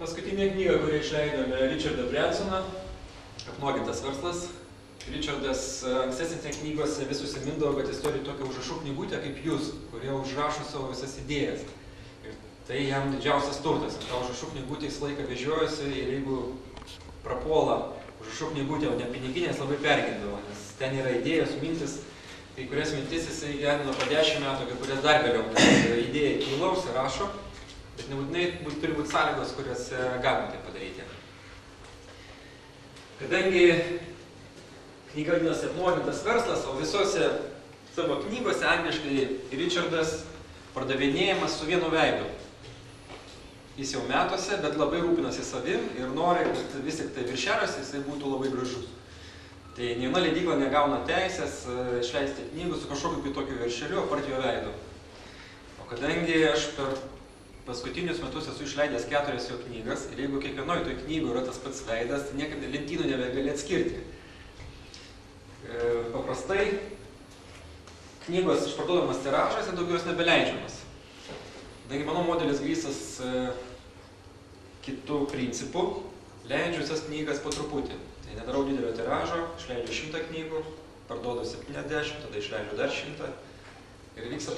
Paskutinė knyga, kurią išleidome Richardą Bransoną, Apnuogintas verslas. Richardas ankstesnėse knygose vis užsimindavo, kad jis turi tokią užrašų knygutę kaip jūs, kurie užrašo savo visas idėjas. Ir tai jam didžiausias turtas. Ta užrašų knygutė jis laiką vežiojosi ir jeigu prapuola užrašų knygutė, o ne piniginės, labai pergindavo, nes ten yra idėjos, mintis. Kai kurias mintis jisai gyveno po 10 metų, kai kurias dar vėliau, nes idėja kyla, užsirašo. Bet nebūtinai turi būti sąlygos, kurias galima tai padaryti. Kadangi knyga vadinasi Apnuogintas verslas, o visose savo knygose angliškai Richardas pardavinėjamas su vienu veidu. Jis jau metuose, bet labai rūpinasi savim ir nori, kad vis tik tai viršeliuose jisai būtų labai gražus. Tai nei viena leidykla negauna teisės išleisti knygų su kažkokiu kitokiu viršeliu, apart jo veidu. O kadangi aš per paskutinius metus esu išleidęs 4 jo knygas ir jeigu kiekvienoje toj knygų yra tas pats veidas, tai niekada lentynų nebegali atskirti. Paprastai knygos išparduodamas tiražas ir daugiau jos nebeleidžiamas. Kadangi mano modelis grįstas kitų principų, leidžiu visas knygas po truputį. Tai nedarau didelio tiražo, išleidžiu 100 knygų, parduodu 70, tada išleidžiu dar 100. Ir vyksta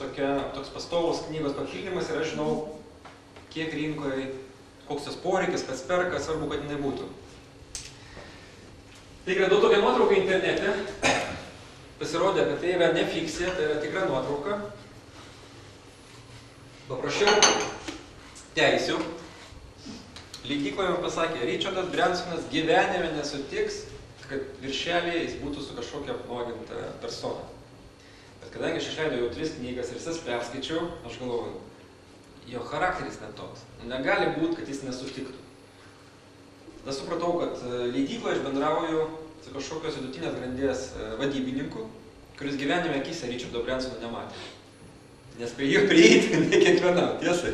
toks pastovus knygos papildymas ir aš žinau, kiek rinkoje, koks jos poreikis, kas perka, svarbu, kad jinai būtų. Tai radau tokią nuotrauką internete. Pasirodė, kad tai yra ne fikcija, tai yra tikra nuotrauka. Paprašiau teisių. Leidykloje man pasakė, Richardas Bransonas gyvenime nesutiks, kad viršelėje jis būtų su kažkokia apnuoginta persona. Bet kadangi aš išleidau jau 3 knygas ir visas perskaičiau, aš galvoju, jo charakteris net toks. Negali būti, kad jis nesutiktų. Tada supratau, kad leidykloje aš bendrauju su kažkokios vidutinės grandies vadybininku, kuris gyvenime akyse Richardo Bransono nematė. Nes prie jų prieiti ne kiekvienam, tiesa.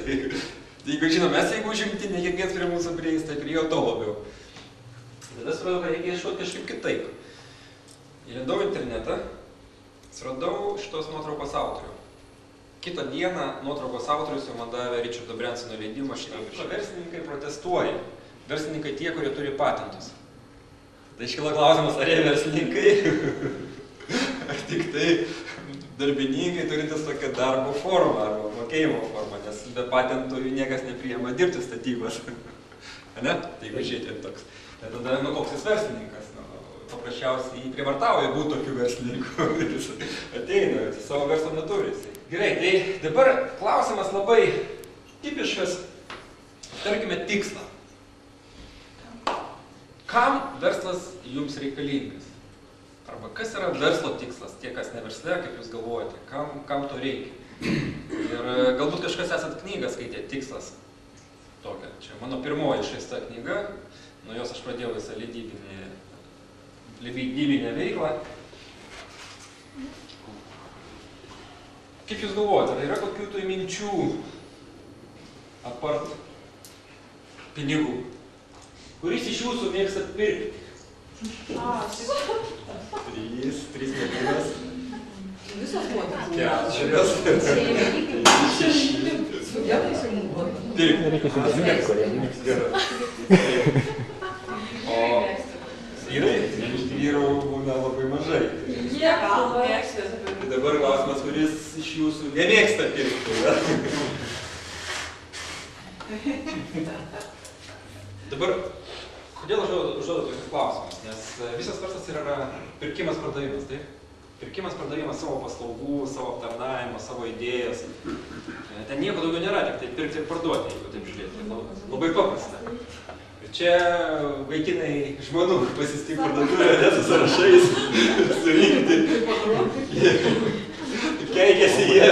Jeigu žinom, mes jeigu užimti, ne kiekvienas prie mūsų prieis, tai prie jo to labiau. Tada supratau, kad reikia ieškoti kažkaip kitaip. Įlindau internetą, suradau šitos nuotraukos autorių. Kitą dieną nuotraukos autorius jau man davė Richardo Bransono leidimą šitam viršeliui. Verslininkai protestuoja. Verslininkai tie, kurie turi patentus. Tai iškilo klausimas, ar jie verslininkai, ar tik tai darbininkai turintis tokią darbo formą arba mokėjimo formą, nes be patentų jų niekas nepriima dirbti statybos. Ne? Tai jeigu žiūrėti toks. Tai tada, koks jis verslininkas? Paprasčiausiai jį prievartauja būti tokiu verslininku. Jis ateina, jis savo verslo neturi. Gerai, tai dabar klausimas labai tipiškas, tarkime, tikslą. Kam verslas jums reikalingas? Arba kas yra verslo tikslas? Tie, kas ne versle, kaip jūs galvojate, kam to reikia? Ir galbūt kažkas esat knygą skaitė, tikslas tokia. Čia mano pirmoji išleista knyga, nuo jos aš pradėjau visą leidybinę veiklą. Kaip jūs galvojate, ar yra kokių tai minčių apart pinigų? Kuris iš jūsų mėgstat pirkti? 3 merginas. Visos moteris. 4. Vyrų būna labai mažai. Jie gal mėgsta. Dabar klausimas, kuris iš jūsų nemėgsta pirkti. Dabar, kodėl aš užduodu tokius klausimus? Nes visas verslas yra pirkimas, pardavimas, taip? Pirkimas, pardavimas savo paslaugų, savo aptarnavimo, savo idėjas. Ten nieko daugiau nėra, tik tai pirkti ir parduoti, jeigu taip žiūrėti. Labai paprasta. Ir čia vaikinai žmonų pasistik parduotuvėje, ne su sąrašais, surinkti. Keikiasi jie.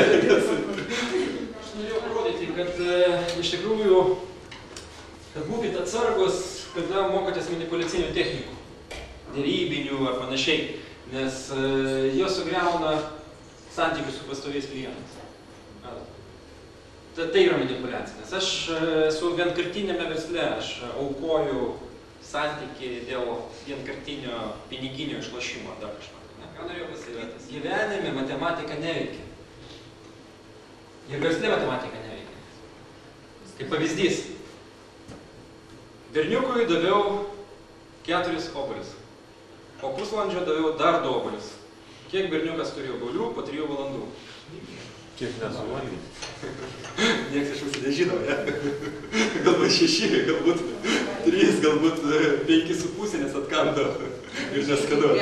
Aš norėjau parodyti, kad iš tikrųjų, kad būkite atsargus, kada mokotės manipuliacinių technikų, derybinių ar panašiai, nes jos sugriauna santykius su pastoviais klientais. Tai yra manipuliacija, nes aš esu vienkartinėme versle, aš aukoju santykį dėl vienkartinio piniginio išlošimo ar dar kažko. Ką norėjau pasakyti? Gyvenime matematika neveikia. Ir versle matematika neveikia. Kaip pavyzdys, Berniukui daviau 4 obuolius. Po pusvalandžio daviau dar 2 obuolius. Kiek berniukas turėjo obuolių po 3 valandų? Kiek nesuvalgyti? Niekas iš mūsų nežino, ne? Galbūt 6, galbūt 3, galbūt 5,5, nes atkando ir neskanu.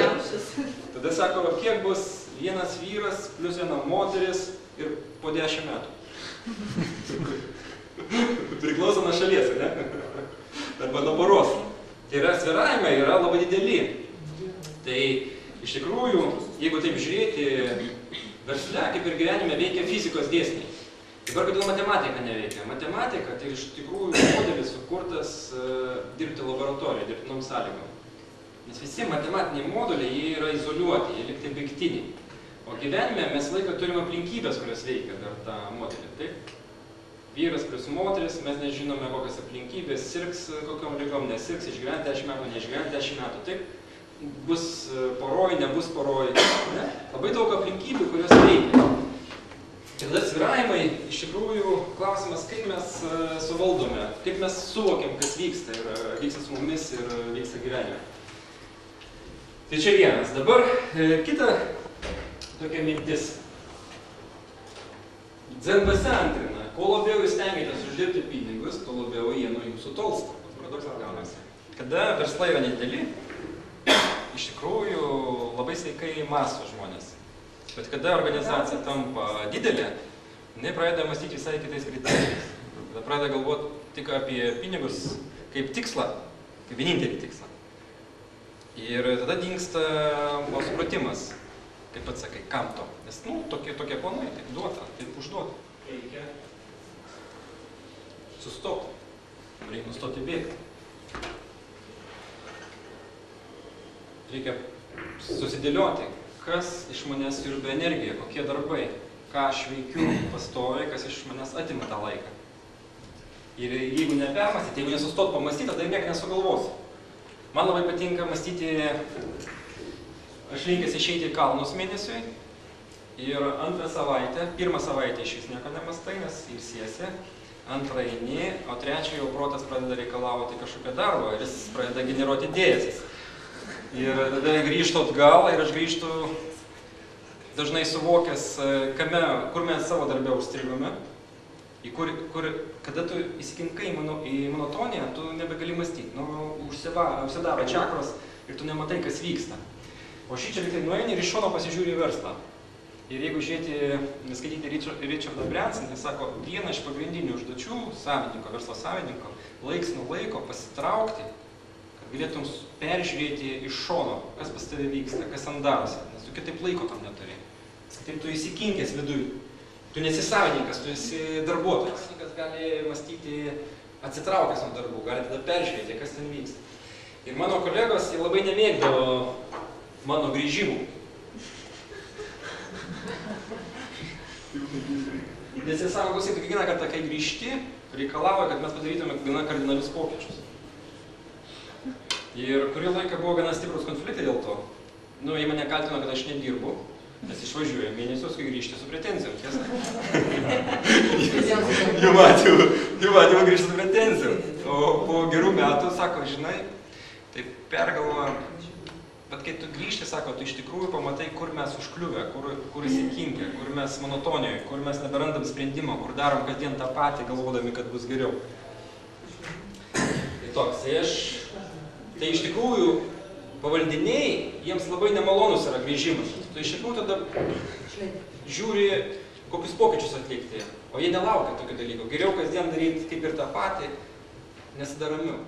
Tada sako, kiek bus vienas vyras plus viena moteris ir po 10 metų. Priklauso nuo šalies, ne? Arba nuo poros. Tai yra svyravimai yra labai dideli. Tai iš tikrųjų, jeigu taip žiūrėti, versle, kaip ir gyvenime, veikia fizikos dėsniai. Dabar kodėl matematika neveikia? Matematika tai iš tikrųjų modelis sukurtas dirbti laboratorijoje, dirbtinom sąlygom. Nes visi matematiniai moduliai, jie yra izoliuoti, jie liktai baigtiniai. O gyvenime mes laiką turim aplinkybės, kurios veikia per tą modelį. Taip? Vyras plus moteris, mes nežinome kokios aplinkybės, sirgs kokiom lygom, nesirgs, išgyventi 10 metų, neišgyventi 10 metų. Taip? Bus poroj, nebus poroj. Ne? Labai daug aplinkybių, kurios veikia. Ir tada svyravimai, iš tikrųjų, klausimas, kaip mes suvaldome, kaip mes suvokiam, kas vyksta ir vyksta su mumis ir vyksta gyvenime. Tai čia vienas. Dabar kita tokia mintis. Dzenbase antrina. Kuo labiau jūs stengiatės uždirbti pinigus, tuo labiau jie nuo jūsų tolsta. Paradoksas gaunasi. Kada verslai yra nedideli, iš tikrųjų labai sveikai mąsto žmonės. Bet kada organizacija tampa didelė, jinai pradeda mąstyti visai kitais kriterijais. Tada pradeda galvoti tik apie pinigus kaip tikslą, kaip vienintelį tikslą. Ir tada dingsta supratimas, kaip pats sakai, kam to. Nes, tokie planai, taip duota, taip užduota. Reikia sustoti. Reikia nustoti bėgti. Reikia susidėlioti, kas iš manęs siurbia energiją, kokie darbai, ką aš veikiu pastoviai, kas iš manęs atima tą laiką. Ir jeigu nepermąstyti, jeigu nesustot pamąstyti, tada nieko nesugalvosiu. Man labai patinka mąstyti, aš linkęs išeiti į kalnus mėnesiui ir antrą savaitę, pirmą savaitę iš vis nieko nemastai, nes ilsiesi, antrą eini, o trečią jau protas pradeda reikalauti kažkokio darbo ir jis pradeda generuoti idėjas. Ir tada grįžtu atgal ir aš grįžtu dažnai suvokęs, kur mes savo darbę užstrigome. Kada tu įsikinkai į monotoniją, tu nebegali mąstyti. Užsidaro čakros ir tu nematai, kas vyksta. O šį čia liktai nueini ir iš šono pasižiūri į verslą. Ir jeigu skaityti Richardą Bransoną, jis sako, viena iš pagrindinių užduočių savininko, verslo savininko, laiks nuo laiko pasitraukti, kad galėtum peržiūrėti iš šono, kas pas tave vyksta, kas ant darosi, nes tu kitaip laiko tam neturi. Taip tu įsikinkęs viduj. Tu nesi savininkas, tu esi darbuotojas. Savininkas gali mąstyti atsitraukęs nuo darbų, gali tada peržiūrėti, kas ten vyksta. Ir mano kolegos labai nemėgdavo mano grįžimų. Nes jis sako, klausyk, kiekvieną kartą, kai grįžti, reikalavo, kad mes padarytume gana kardinalius pokyčius. Ir kurį laiką buvo gana stiprus konfliktai dėl to. Jie mane kaltino, kad aš nedirbu, nes išvažiuoju mėnesius, kai grįžti su pretenzijom, tiesa. Jų matymą grįžti su pretenzijom. O po gerų metų, sako, žinai, tai pergalvoju, bet kai tu grįžti, sako, tu iš tikrųjų pamatai, kur mes užkliuvę, kur įsikinkę, kur mes monotonijoje, kur mes neberandam sprendimo, kur darom kasdien tą patį, galvodami, kad bus geriau. Tai toks, tai iš tikrųjų pavaldiniai, jiems labai nemalonus yra grįžimas. Tu iš tikrųjų tada žiūri, kokius pokyčius atlikti, o jie nelaukia tokių dalykų. Geriau kasdien daryti kaip ir tą patį, nes tada ramiau.